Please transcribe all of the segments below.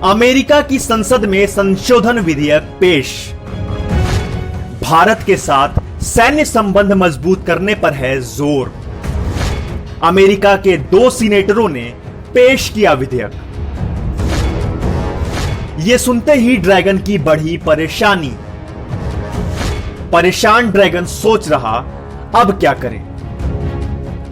America की संसद में संशोधन विधेयक पेश। भारत के साथ सैन्य संबंध मजबूत करने पर है जोर। अमेरिका के 2 सीनेटरों ने पेश किया विधेयक। यह सुनते ही ड्रैगन की बढ़ी परेशानी। परेशान ड्रैगन सोच रहा अब क्या करें।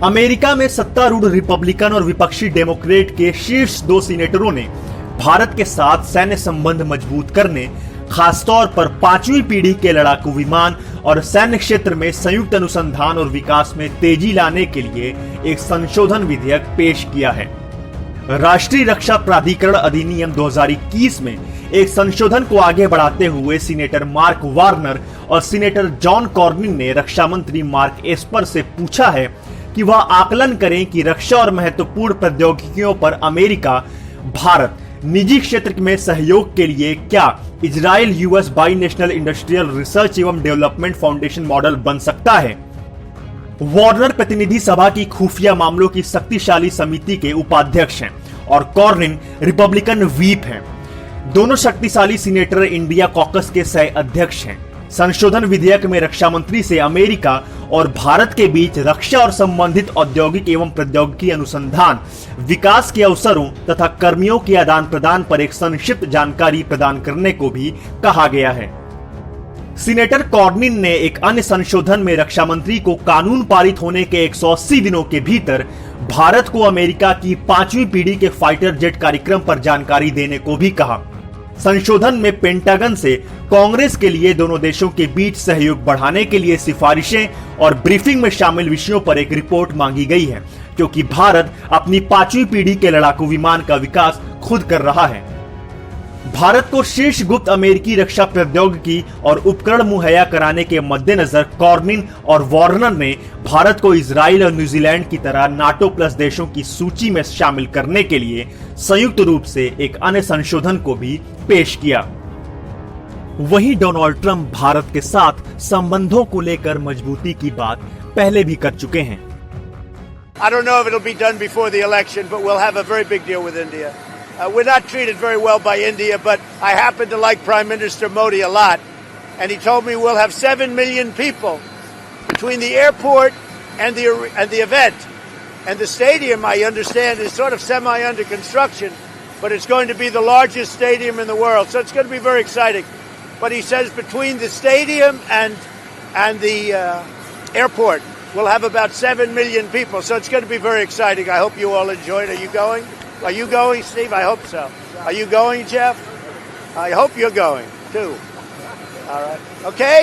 अमेरिका में सत्तारूढ़ रिपब्लिकन और विपक्षी डेमोक्रेट के शीर्ष 2 सीनेटरों ने भारत के साथ सैन्य संबंध मजबूत करने, खासतौर पर 5वीं पीढ़ी के लड़ाकू विमान और सैन्य क्षेत्र में संयुक्त अनुसंधान और विकास में तेजी लाने के लिए एक संशोधन विधेयक पेश किया है। राष्ट्रीय रक्षा प्राधिकरण अधिनियम 2021 में एक संशोधन को आगे बढ़ाते हुए सीनेटर मार्क वार्नर और सीनेटर जॉन कॉर्निन ने रक्षा मंत्री मार्क एस्पर से पूछा है कि वह आकलन करें कि रक्षा और महत्वपूर्ण प्रौद्योगिकियों पर अमेरिका भारत निजी क्षेत्र में सहयोग के लिए क्या Israel US by national industrial research एवं डेवलपमेंट फाउंडेशन मॉडल बन सकता है। वार्नर प्रतिनिधि सभा की खुफिया मामलों की शक्तिशाली समिति के उपाध्यक्ष हैं और कॉर्निन रिपब्लिकन व्हीप हैं। दोनों शक्तिशाली सीनेटर इंडिया कॉकस के सह अध्यक्ष हैं। संशोधन विधेयक में रक्षा मंत्री से अमेरिका और भारत के बीच रक्षा और संबंधित औद्योगिक एवं प्रौद्योगिकी अनुसंधान, विकास के अवसरों तथा कर्मियों के आदान प्रदान पर एक संक्षिप्त जानकारी प्रदान करने को भी कहा गया है। सीनेटर कॉर्निन ने एक अन्य संशोधन में रक्षा मंत्री को कानून पारित होने के 180 दिनों के भीतर भारत को अमेरिका की 5वीं पीढ़ी के फाइटर जेट कार्यक्रम पर जानकारी देने को भी कहा। संशोधन में पेंटागन से कांग्रेस के लिए दोनों देशों के बीच सहयोग बढ़ाने के लिए सिफारिशें और ब्रीफिंग में शामिल विषयों पर एक रिपोर्ट मांगी गई है, क्योंकि भारत अपनी 5वीं पीढ़ी के लड़ाकू विमान का विकास खुद कर रहा है। भारत को शीर्ष गुप्त अमेरिकी रक्षा प्रौद्योगिकी और उपकरण मुहैया कराने के मद्देनजर कॉर्निन और वार्नर ने भारत को इजराइल और न्यूजीलैंड की तरह नाटो प्लस देशों की सूची में शामिल करने के लिए संयुक्त रूप से एक अन्य संशोधन को भी पेश किया। वहीं डोनाल्ड ट्रंप भारत के साथ संबंधों को लेकर मजबूती की बात पहले भी कर चुके हैं। I don't know if it'll be done before the election, but we'll have a very big deal with India. We're not treated very well by India, but I happen to like Prime Minister Modi a lot. And he told me we'll have 7 million people between the airport and the event. And the stadium, I understand, is sort of semi under construction, but it's going to be the largest stadium in the world. So it's going to be very exciting. But he says between the stadium and the airport, we'll have about 7 million people. So it's going to be very exciting. I hope you all enjoy it. Are you going? Are you going, Steve? I hope so. Are you going, Jeff? I hope you're going, too. All right. Okay?